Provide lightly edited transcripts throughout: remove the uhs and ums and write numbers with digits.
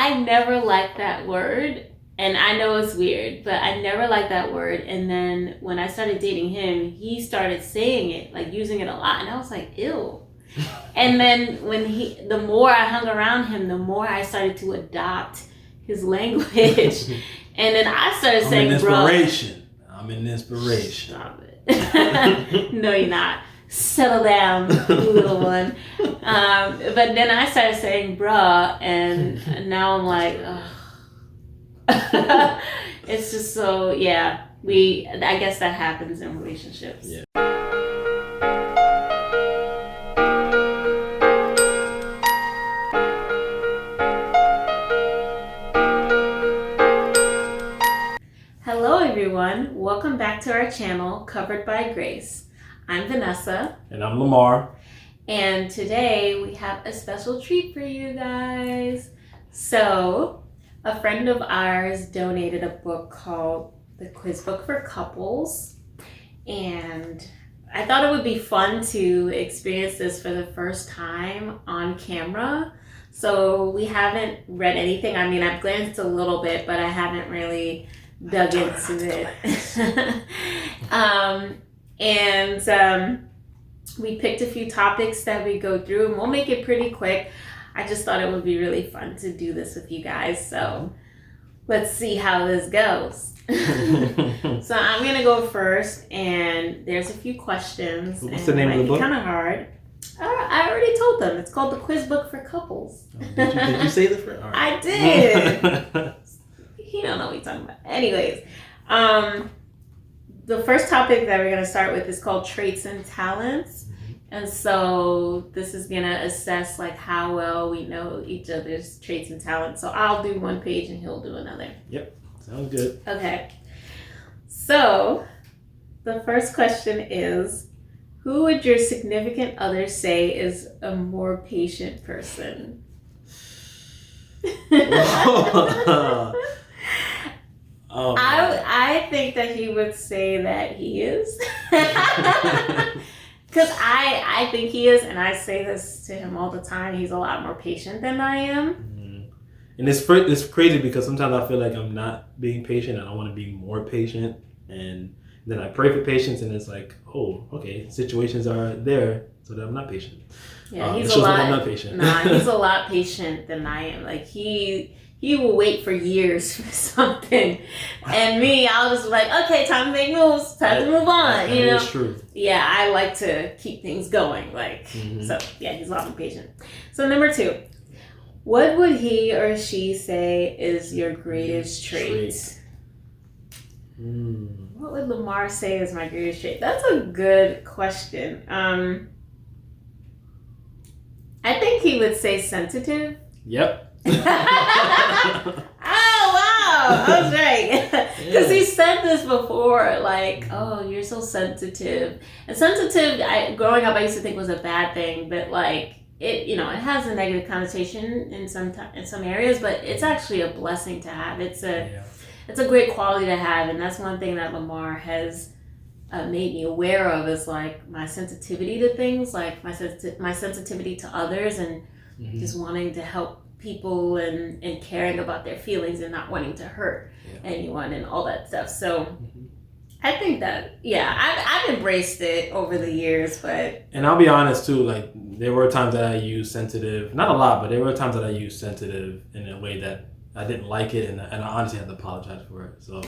I never liked that word. And I know it's weird, but I never liked that word. And then when I started dating him, he started saying it, like using it a lot. And I was like, ew. And then the more I hung around him, the more I started to adopt his language. And then I started saying, I'm an inspiration. Stop it. No, you're not. Settle down, little one. But then I started saying bruh, and now I'm like, ugh. It's just so, yeah. I guess that happens in relationships. Yeah. Hello everyone, welcome back to our channel, Covered by Grace. I'm Vanessa. And I'm Lamar. And today we have a special treat for you guys. So, a friend of ours donated a book called The Quiz Book for Couples. And I thought it would be fun to experience this for the first time on camera. So we haven't read anything. I mean, I've glanced a little bit, but I haven't really dug into it. We picked a few topics that we go through, and we'll make it pretty quick. I just thought it would be really fun to do this with you guys. So let's see how this goes. So I'm going to go first, and there's a few questions. What's the name of the book? Kind of hard. I already told them. It's called The Quiz Book for Couples. Did you say the first? Right. I did. He don't know what he's talking about. Anyways, the first topic that we're going to start with is called Traits and Talents. And so this is going to assess like how well we know each other's traits and talents. So I'll do one page and he'll do another. Yep, sounds good. Okay. So the first question is, who would your significant other say is a more patient person? Oh, I think that he would say that he is. Because I think he is, and I say this to him all the time. He's a lot more patient than I am. Mm-hmm. And it's crazy because sometimes I feel like I'm not being patient and I want to be more patient. And then I pray for patience and it's like, oh, okay, situations are there so that I'm not patient. Yeah, he's a lot. I'm not patient. He's a lot patient than I am. Like he will wait for years for something. And me, I'll just be like, okay, time to make moves, time to move on, you know? That's true. Yeah, I like to keep things going. So yeah, he's a lot more patient. So number 2, what would he or she say is your greatest trait? What would Lamar say is my greatest trait? That's a good question. I think he would say sensitive. Yep. Oh wow, I was right. Because he said this before, like, oh, you're so sensitive. And sensitive, growing up, I used to think was a bad thing, but like it, it has a negative connotation in some areas, but it's actually a blessing to have. It's a great quality to have, and that's one thing that Lamar has made me aware of is like my sensitivity to things, like my sensitivity to others, and just wanting to help people and caring about their feelings and not wanting to hurt anyone and all that stuff. So I think that, I've embraced it over the years, but... And I'll be honest too, like there were times that I used sensitive, not a lot, but there were times that I used sensitive in a way that I didn't like it, and I honestly had to apologize for it. So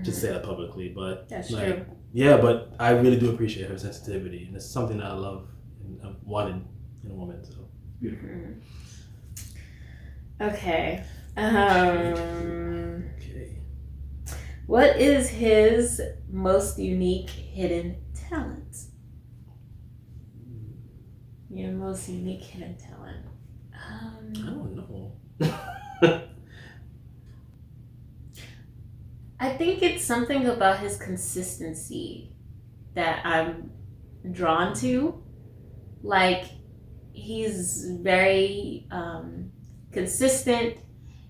just say that publicly, but... That's true. Yeah, but I really do appreciate her sensitivity, and it's something that I love and I've wanted in a woman, so beautiful. Okay. Okay. What is his most unique hidden talent? Your most unique hidden talent. I don't know. I think it's something about his consistency that I'm drawn to. Like, he's very consistent.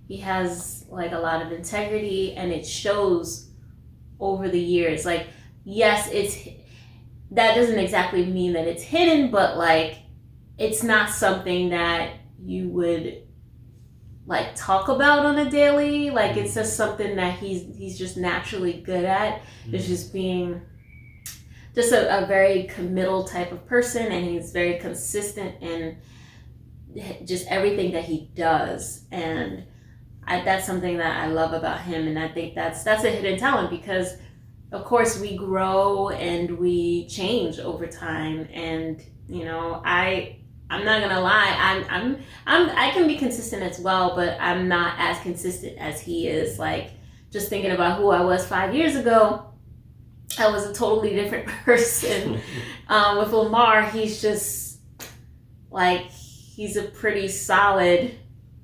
He has like a lot of integrity, and it shows over the years. Like, yes, that doesn't exactly mean that it's hidden, but like it's not something that you would like talk about on a daily. Like it's just something that he's just naturally good at. It's just being just a very committal type of person, and he's very consistent in just everything that he does. And that's something that I love about him, and I think that's a hidden talent because, of course, we grow and we change over time. And you know, I'm not gonna lie, I can be consistent as well, but I'm not as consistent as he is. Like just thinking about who I was 5 years ago, I was a totally different person. With Lamar, he's just like he's a pretty solid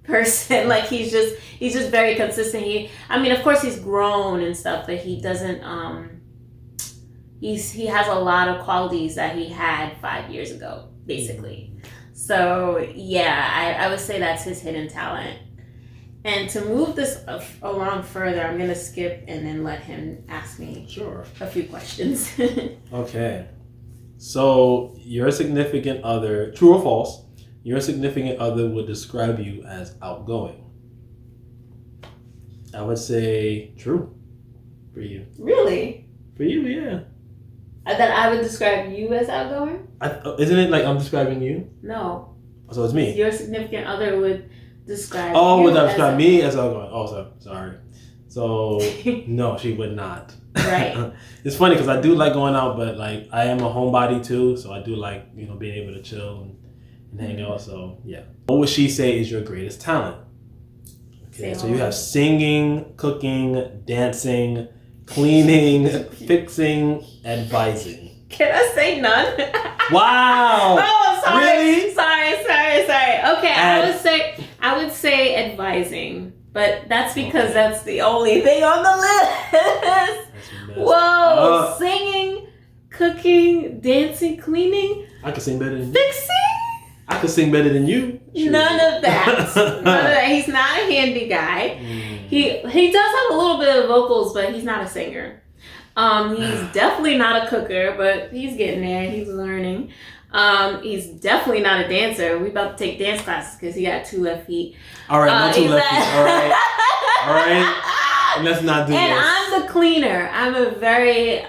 person. Like he's just very consistent. I mean, of course he's grown and stuff, but he doesn't he has a lot of qualities that he had 5 years ago, basically. So yeah, I would say that's his hidden talent. And to move this along further, I'm gonna skip and then let him ask me a few questions. Okay, so your significant other, true or false, your significant other would describe you as outgoing. I would say true for you. Really? For you, yeah. That I would describe you as outgoing? Isn't it like I'm describing you? No. So it's me. Your significant other would describe would that describe me as outgoing? Oh, sorry. So, no, she would not. Right. It's funny because I do like going out, but like I am a homebody too, so I do like, you know, being able to chill and hang out. So, yeah. What would she say is your greatest talent? Okay, so you have singing, cooking, dancing, cleaning, fixing, advising. Can I say none? Wow. Oh, sorry. Really? Sorry. Okay, I would say advising, but that's because that's the only thing on the list. Whoa, singing, cooking, dancing, cleaning. I could sing better than you. Fixing? I could sing better than you. Sure. None of that. He's not a handy guy. He does have a little bit of vocals, but he's not a singer. He's definitely not a cooker, but he's getting there. He's learning. He's definitely not a dancer. We about to take dance classes because he got 2 left feet. All right, no 2 left feet. All right. Let's not do this. And I'm the cleaner. I'm a very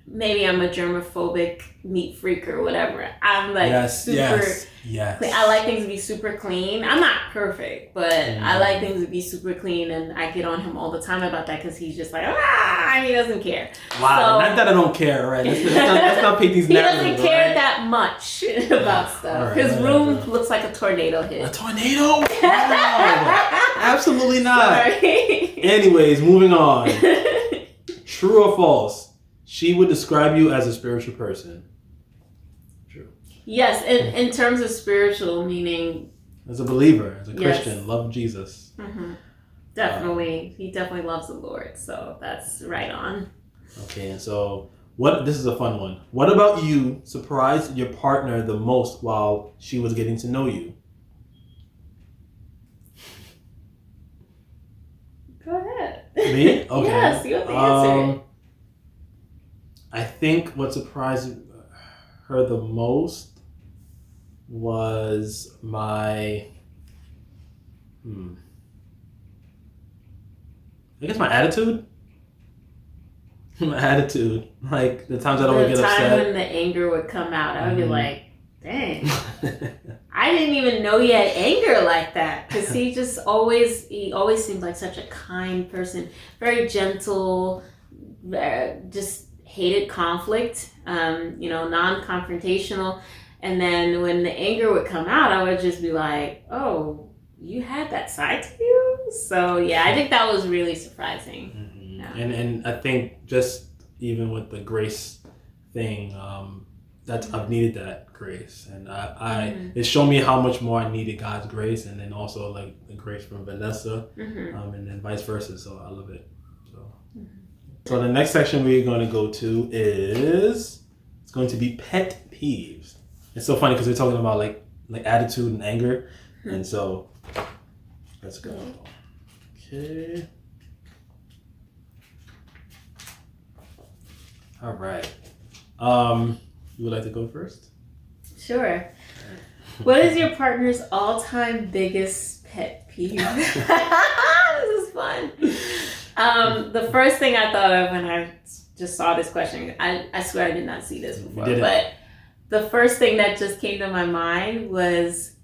maybe I'm a germophobic neat freak or whatever. I'm like super. Yes. I like things to be super clean. I'm not perfect, but I like things to be super clean, and I get on him all the time about that because he's just like, he doesn't care. Wow, so, not that I don't care, right? Let's not paint these narratives. He doesn't care that much about stuff. His room looks like a tornado hit. A tornado? Wow. Absolutely not. Sorry. Anyways, moving on. True or false? She would describe you as a spiritual person. True. Yes, in terms of spiritual, meaning as a believer, as a Christian, love Jesus. Mm-hmm. Definitely, he definitely loves the Lord, so that's right on. Okay, and so this is a fun one. What about you surprised your partner the most while she was getting to know you? Go ahead. Me? Okay. Yes, you have to answer it. I think what surprised her the most was my I guess my attitude. My attitude. Like the times that I would get upset. The time when the anger would come out, I would be like, dang. I didn't even know he had anger like that. Because he always seemed like such a kind person. Very gentle, just hated conflict, non-confrontational. And then when the anger would come out, I would just be like, oh, you had that side to you? So yeah, I think that was really surprising. Mm-hmm. Yeah. And I think just even with the grace thing, I've needed that grace, and it showed me how much more I needed God's grace, and then also like the grace from Vanessa, and then vice versa. So I love it. So the next section we're going to go to it's going to be pet peeves. It's so funny because we're talking about like attitude and anger, and so let's go. Okay. All right. You would like to go first? Sure. What is your partner's all-time biggest pet peeve. This is fun. The first thing I thought of when I just saw this question, I swear I did not see this before, but the first thing that just came to my mind was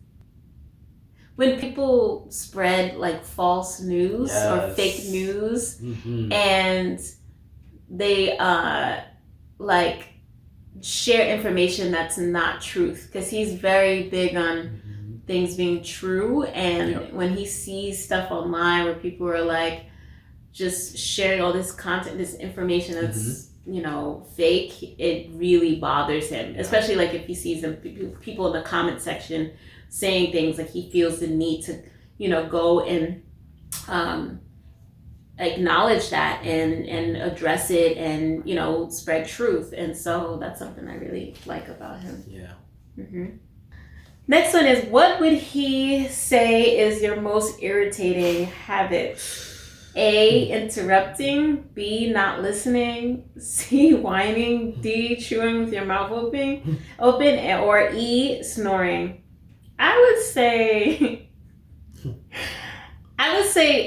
when people spread like false news or fake news, and they like share information that's not truth, because he's very big on things being true, and when he sees stuff online where people are like just sharing all this content, this information that's you know fake, it really bothers him, especially like if he sees them people in the comment section saying things, like he feels the need to you know go and acknowledge that and address it and you know spread truth, and so that's something I really like about him. Next one is, what would he say is your most irritating habit? A, interrupting. B, not listening. C, whining. D, chewing with your mouth open. Or E, snoring. I would say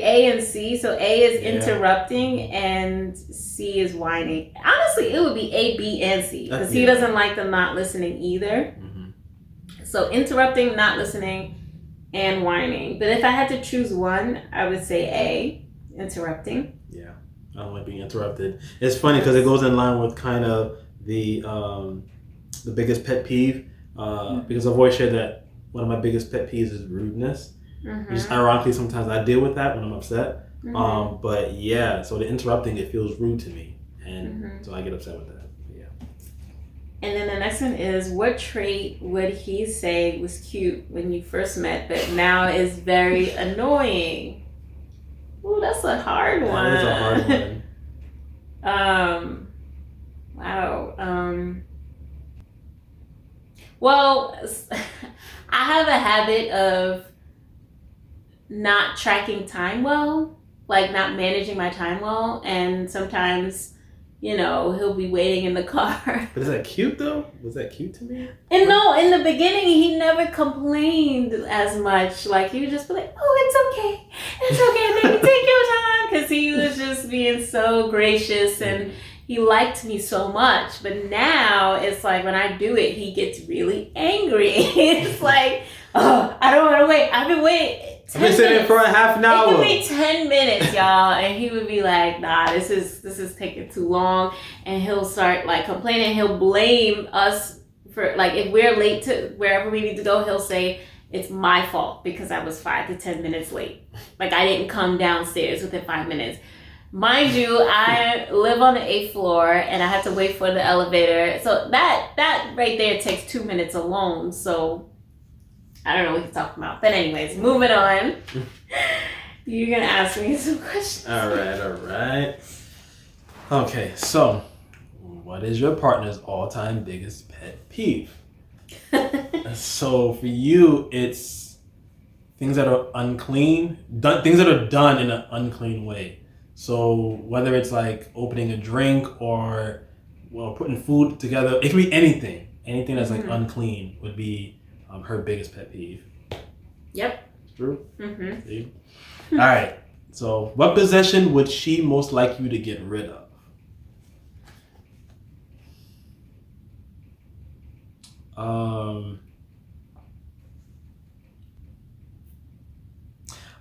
A and C. So A is interrupting and C is whining. Honestly, it would be A, B, and C, because he doesn't like the not listening either. So interrupting, not listening, and whining. But if I had to choose one, I would say A, interrupting. Yeah, I don't like being interrupted. It's funny because it goes in line with kind of the biggest pet peeve, because I've always shared that one of my biggest pet peeves is rudeness. Just ironically, sometimes I deal with that when I'm upset. But yeah, so the interrupting, it feels rude to me, and so I get upset with that. And then the next one is, what trait would he say was cute when you first met but now is very annoying? Ooh, that's a hard one. That is a hard one. Wow. Well, I have a habit of not tracking time well, like not managing my time well, and sometimes you know, he'll be waiting in the car. But is that cute though? Was that cute to me? And no, in the beginning, he never complained as much. Like, he would just be like, oh, it's okay, baby, take your time. Because he was just being so gracious and he liked me so much. But now, it's like, when I do it, he gets really angry. It's like, oh, I don't want to wait. I've been waiting. I've been sitting for a half an hour. It could be 10 minutes, y'all, and he would be like, nah, this is taking too long, and he'll start like complaining. He'll blame us for, like, if we're late to wherever we need to go, he'll say it's my fault because I was 5 to 10 minutes late. Like, I didn't come downstairs within 5 minutes. Mind you, I live on the 8th floor and I have to wait for the elevator. So that right there takes 2 minutes alone. So I don't know what he's talking about. But anyways, moving on. You're going to ask me some questions. All right. Okay, so what is your partner's all-time biggest pet peeve? So for you, it's things that are unclean, things that are done in an unclean way. So whether it's like opening a drink or putting food together, it could be anything. Anything that's like unclean would be her biggest pet peeve. Yep. True? See? All right. So what possession would she most like you to get rid of?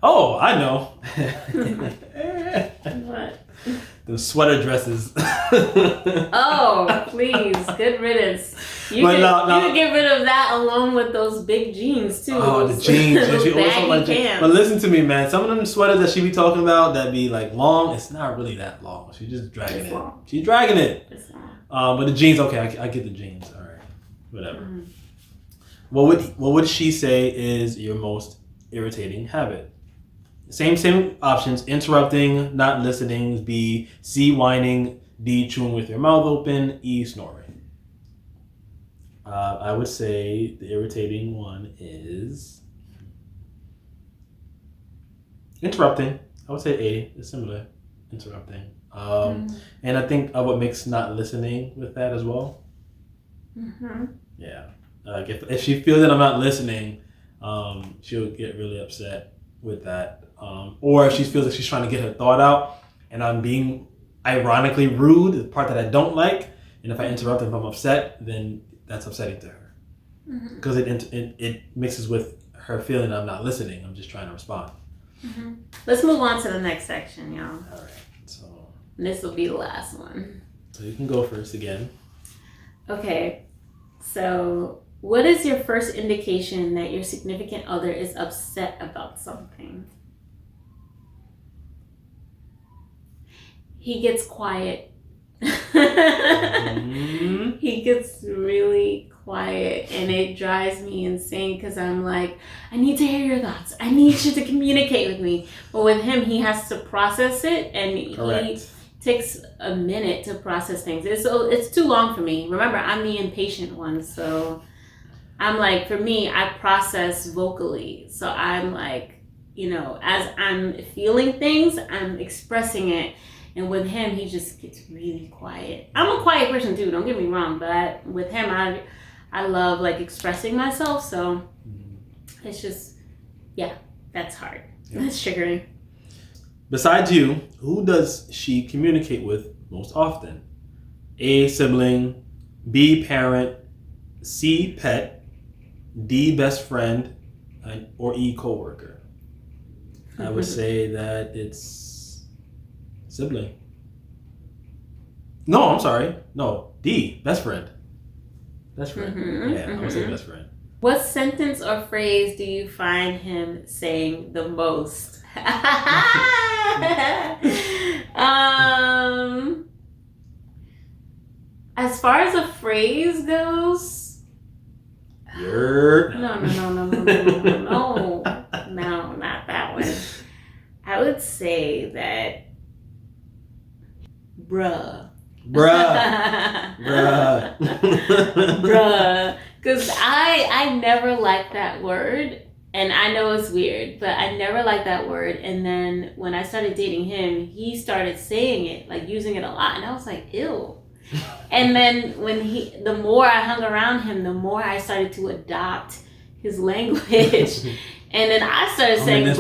Oh, I know. What? The sweater dresses. Oh, please. Good riddance. You could get rid of that along with those big jeans, too. Oh, the jeans. She also like jeans. But listen to me, man. Some of them sweaters that she be talking about that be like long, it's not really that long. She's just dragging it. Long. She's dragging it. It's long. But the jeans, okay, I get the jeans. All right. Whatever. What would she say is your most irritating habit? Same options. Interrupting, not listening. B, C, whining. D, chewing with your mouth open. E, snoring. I would say the irritating one is interrupting. I would say A. It's similar. Interrupting. And I think I would mix not listening with that as well. Yeah. If she feels that I'm not listening, she'll get really upset. with that. Or if she feels like she's trying to get her thought out and I'm being ironically rude, the part that I don't like, and if I interrupt, if I'm upset, then that's upsetting to her. Because it mixes with her feeling I'm not listening, I'm just trying to respond. Let's move on to the next section, y'all. All right. So this will be the last one. So you can go first again. Okay. So what is your first indication that your significant other is upset about something? He gets quiet. He gets really quiet and it drives me insane because I'm like, I need to hear your thoughts. I need you to communicate with me. But with him, he has to process it and he takes a minute to process things. It's too long for me. Remember, I'm the impatient one. So I'm like, for me, I process vocally. So I'm like, as I'm feeling things, I'm expressing it. And with him, he just gets really quiet. I'm a quiet person too, don't get me wrong, but with him, I love like expressing myself. So it's just, that's hard. Yeah. That's triggering. Besides you, who does she communicate with most often? A, sibling, B, parent, C, pet, D, best friend, or E, coworker. I would say that it's sibling. No, I'm sorry. No, D, best friend. Best friend. I would say best friend. What sentence or phrase do you find him saying the most? As far as a phrase goes, no, not that one. I would say that bruh. Because I never liked that word. And I know it's weird, but I never liked that word. And then when I started dating him, he started saying it, like using it a lot. And I was like, ew. And then the more I hung around him, the more I started to adopt his language. And then I started saying, I'm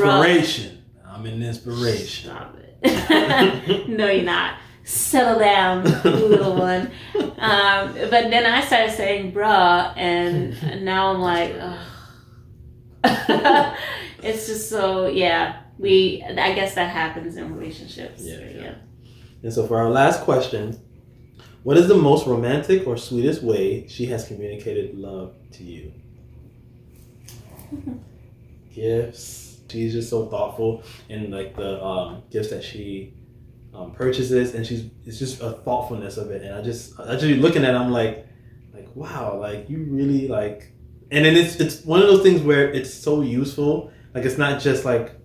an inspiration. Stop it. No, you're not. Settle down, little one. But then I started saying bruh, and now I'm like, ugh. It's just so, I guess that happens in relationships. Yeah. And so for our last question, what is the most romantic or sweetest way she has communicated love to you? Gifts. She's just so thoughtful in like the gifts that she purchases, and it's just a thoughtfulness of it. And I just looking at it, I'm like wow, like you really like. And then it's one of those things where it's so useful. Like it's not just like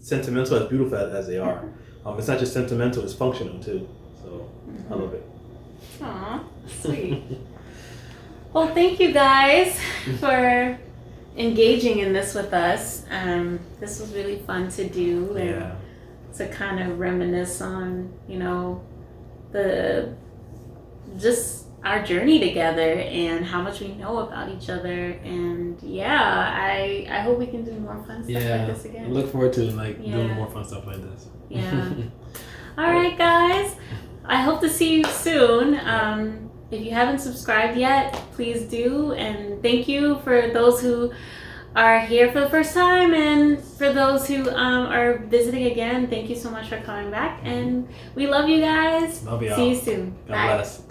sentimental, as beautiful as they are. It's not just sentimental; it's functional too. So I love it. Aw, sweet. Well, thank you guys for engaging in this with us. This was really fun to do, and to kind of reminisce on, our journey together and how much we know about each other. And I hope we can do more fun stuff like this again. I look forward to doing more fun stuff like this. Yeah. All right, guys. I hope to see you soon. If you haven't subscribed yet, please do. And thank you for those who are here for the first time, and for those who are visiting again, thank you so much for coming back. And we love you guys. Love y'all. See you soon. God Bye. bless.